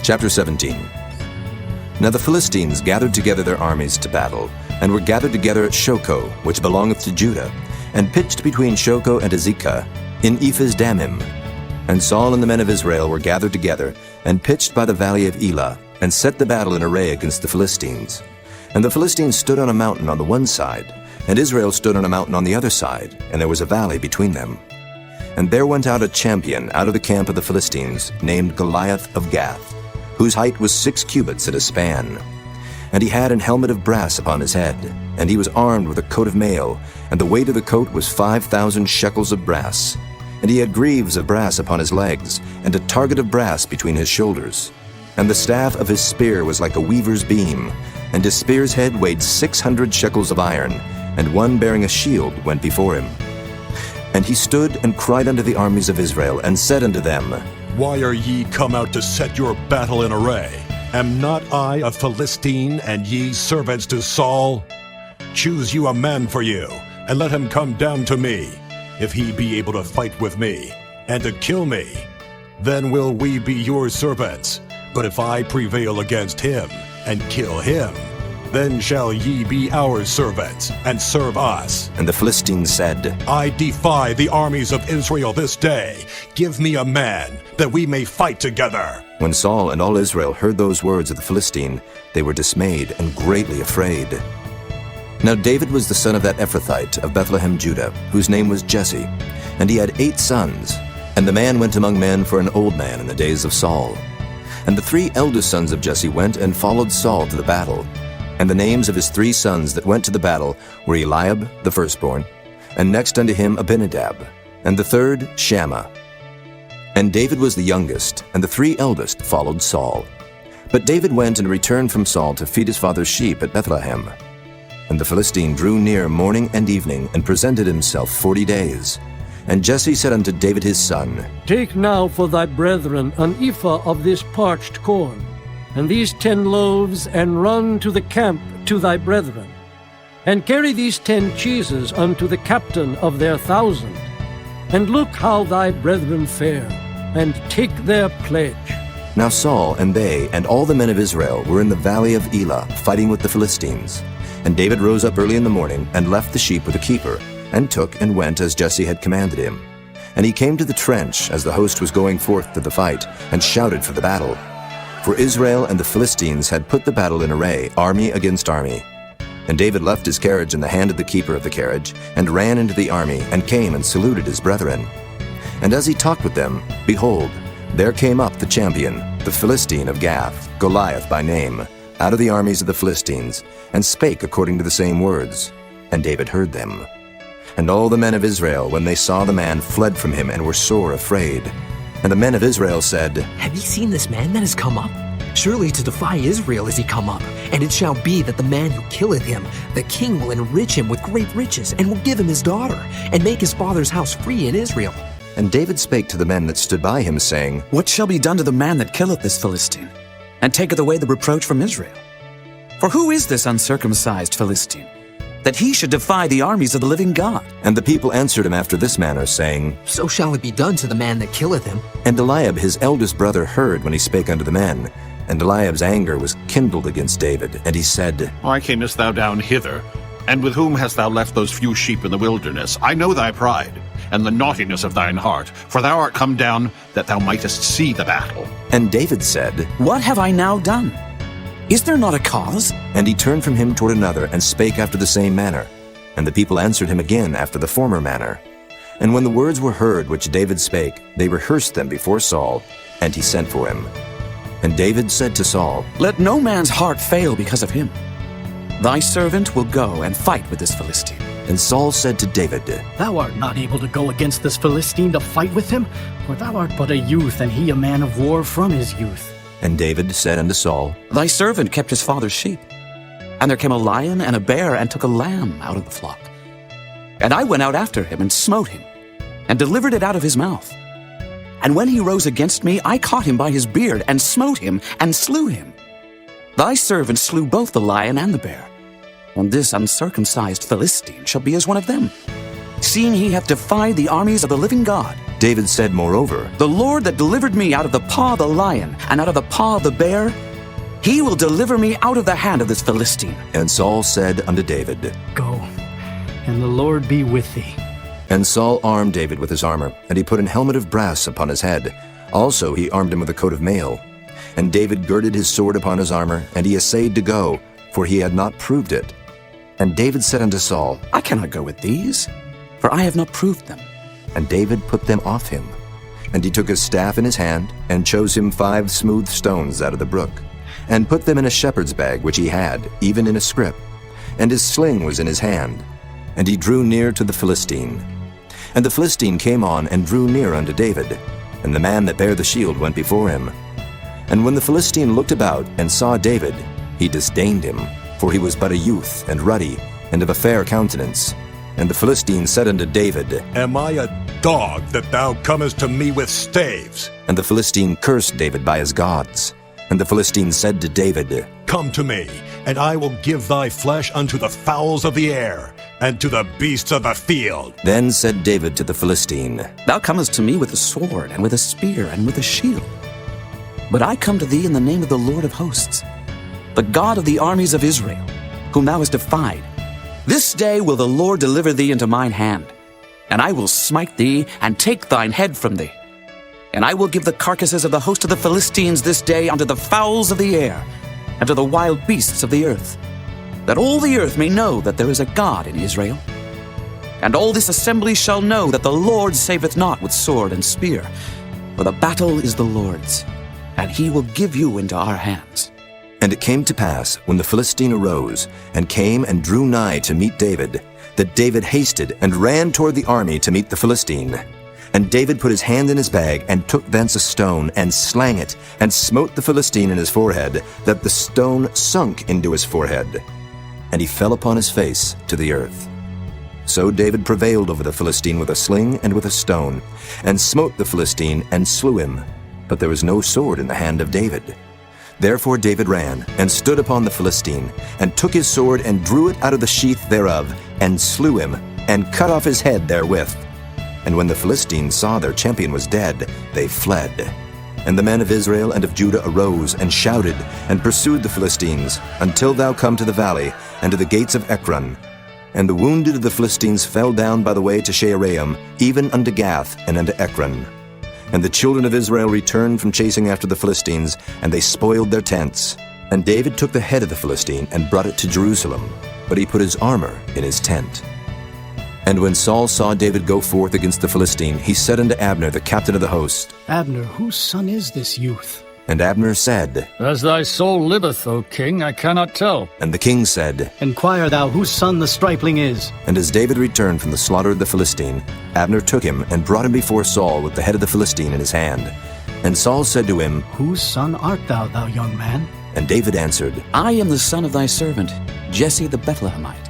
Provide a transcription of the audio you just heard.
Chapter 17. Now the Philistines gathered together their armies to battle, and were gathered together at Shoco, which belongeth to Judah, and pitched between Shoco and Azekah, in Ephes-dammim. And Saul and the men of Israel were gathered together, and pitched by the valley of Elah, and set the battle in array against the Philistines. And the Philistines stood on a mountain on the one side, and Israel stood on a mountain on the other side, and there was a valley between them. And there went out a champion out of the camp of the Philistines, named Goliath of Gath, whose height was 6 cubits and a span. And he had an helmet of brass upon his head, and he was armed with a coat of mail, and the weight of the coat was 5,000 shekels of brass. And he had greaves of brass upon his legs, and a target of brass between his shoulders. And the staff of his spear was like a weaver's beam, and his spear's head weighed 600 shekels of iron, and one bearing a shield went before him. And he stood and cried unto the armies of Israel, and said unto them, Why are ye come out to set your battle in array? Am not I a Philistine, and ye servants to Saul? Choose you a man for you, and let him come down to me. If he be able to fight with me, and to kill me, then will we be your servants. But if I prevail against him, and kill him, then shall ye be our servants, and serve us. And the Philistines said, I defy the armies of Israel this day. Give me a man, that we may fight together. When Saul and all Israel heard those words of the Philistine, they were dismayed and greatly afraid. Now David was the son of that Ephrathite of Bethlehem, Judah, whose name was Jesse, and he had 8 sons. And the man went among men for an old man in the days of Saul. And the 3 eldest sons of Jesse went and followed Saul to the battle. And the names of his 3 sons that went to the battle were Eliab, the firstborn, and next unto him Abinadab, and the third Shammah. And David was the youngest, and the 3 eldest followed Saul. But David went and returned from Saul to feed his father's sheep at Bethlehem. And the Philistine drew near morning and evening, and presented himself 40 days. And Jesse said unto David his son, Take now for thy brethren an ephah of this parched corn, and these 10 loaves, and run to the camp to thy brethren. And carry these 10 cheeses unto the captain of their 1,000. And look how thy brethren fare, and take their pledge. Now Saul and they and all the men of Israel were in the valley of Elah, fighting with the Philistines. And David rose up early in the morning, and left the sheep with a keeper, and took and went as Jesse had commanded him. And he came to the trench as the host was going forth to the fight, and shouted for the battle. For Israel and the Philistines had put the battle in array, army against army. And David left his carriage in the hand of the keeper of the carriage, and ran into the army, and came and saluted his brethren. And as he talked with them, behold, there came up the champion, the Philistine of Gath, Goliath by name, out of the armies of the Philistines, and spake according to the same words. And David heard them. And all the men of Israel, when they saw the man, fled from him, and were sore afraid. And the men of Israel said, Have ye seen this man that is come up? Surely to defy Israel is he come up. And it shall be that the man who killeth him, the king will enrich him with great riches, and will give him his daughter, and make his father's house free in Israel. And David spake to the men that stood by him, saying, What shall be done to the man that killeth this Philistine, and taketh away the reproach from Israel? For who is this uncircumcised Philistine, that he should defy the armies of the living God? And the people answered him after this manner, saying, So shall it be done to the man that killeth him. And Eliab his eldest brother heard when he spake unto the men. And Eliab's anger was kindled against David, and he said, Why camest thou down hither? And with whom hast thou left those few sheep in the wilderness? I know thy pride, and the naughtiness of thine heart, for thou art come down that thou mightest see the battle. And David said, What have I now done? Is there not a cause? And he turned from him toward another, and spake after the same manner. And the people answered him again after the former manner. And when the words were heard which David spake, they rehearsed them before Saul, and he sent for him. And David said to Saul, Let no man's heart fail because of him. Thy servant will go and fight with this Philistine. And Saul said to David, Thou art not able to go against this Philistine to fight with him, for thou art but a youth, and he a man of war from his youth. And David said unto Saul, Thy servant kept his father's sheep. And there came a lion and a bear, and took a lamb out of the flock. And I went out after him, and smote him, and delivered it out of his mouth. And when he rose against me, I caught him by his beard, and smote him, and slew him. Thy servant slew both the lion and the bear. And this uncircumcised Philistine shall be as one of them, seeing he hath defied the armies of the living God. David said moreover, The Lord that delivered me out of the paw of the lion and out of the paw of the bear, he will deliver me out of the hand of this Philistine. And Saul said unto David, Go, and the Lord be with thee. And Saul armed David with his armor, and he put an helmet of brass upon his head. Also he armed him with a coat of mail. And David girded his sword upon his armor, and he essayed to go, for he had not proved it. And David said unto Saul, I cannot go with these, for I have not proved them. And David put them off him. And he took his staff in his hand, and chose him 5 smooth stones out of the brook, and put them in a shepherd's bag which he had, even in a scrip. And his sling was in his hand. And he drew near to the Philistine. And the Philistine came on and drew near unto David, and the man that bare the shield went before him. And when the Philistine looked about and saw David, he disdained him, for he was but a youth, and ruddy, and of a fair countenance. And the Philistine said unto David, Am I a dog that thou comest to me with staves? And the Philistine cursed David by his gods. And the Philistine said to David, Come to me, and I will give thy flesh unto the fowls of the air, and to the beasts of the field. Then said David to the Philistine, Thou comest to me with a sword, and with a spear, and with a shield. But I come to thee in the name of the Lord of hosts, the God of the armies of Israel, whom thou hast defied. This day will the Lord deliver thee into mine hand, and I will smite thee, and take thine head from thee. And I will give the carcasses of the host of the Philistines this day unto the fowls of the air, and to the wild beasts of the earth, that all the earth may know that there is a God in Israel. And all this assembly shall know that the Lord saveth not with sword and spear, for the battle is the Lord's, and he will give you into our hands. And it came to pass, when the Philistine arose, and came and drew nigh to meet David, that David hasted and ran toward the army to meet the Philistine. And David put his hand in his bag, and took thence a stone, and slang it, and smote the Philistine in his forehead, that the stone sunk into his forehead. And he fell upon his face to the earth. So David prevailed over the Philistine with a sling and with a stone, and smote the Philistine, and slew him. But there was no sword in the hand of David. Therefore David ran, and stood upon the Philistine, and took his sword, and drew it out of the sheath thereof, and slew him, and cut off his head therewith. And when the Philistines saw their champion was dead, they fled. And the men of Israel and of Judah arose, and shouted, and pursued the Philistines, until thou come to the valley, and to the gates of Ekron. And the wounded of the Philistines fell down by the way to Shaaraim, even unto Gath, and unto Ekron. And the children of Israel returned from chasing after the Philistines, and they spoiled their tents. And David took the head of the Philistine, and brought it to Jerusalem, but he put his armor in his tent. And when Saul saw David go forth against the Philistine, he said unto Abner, the captain of the host, Abner, whose son is this youth? And Abner said, As thy soul liveth, O king, I cannot tell. And the king said, Inquire thou whose son the stripling is. And as David returned from the slaughter of the Philistine, Abner took him, and brought him before Saul with the head of the Philistine in his hand. And Saul said to him, Whose son art thou, thou young man? And David answered, I am the son of thy servant, Jesse the Bethlehemite.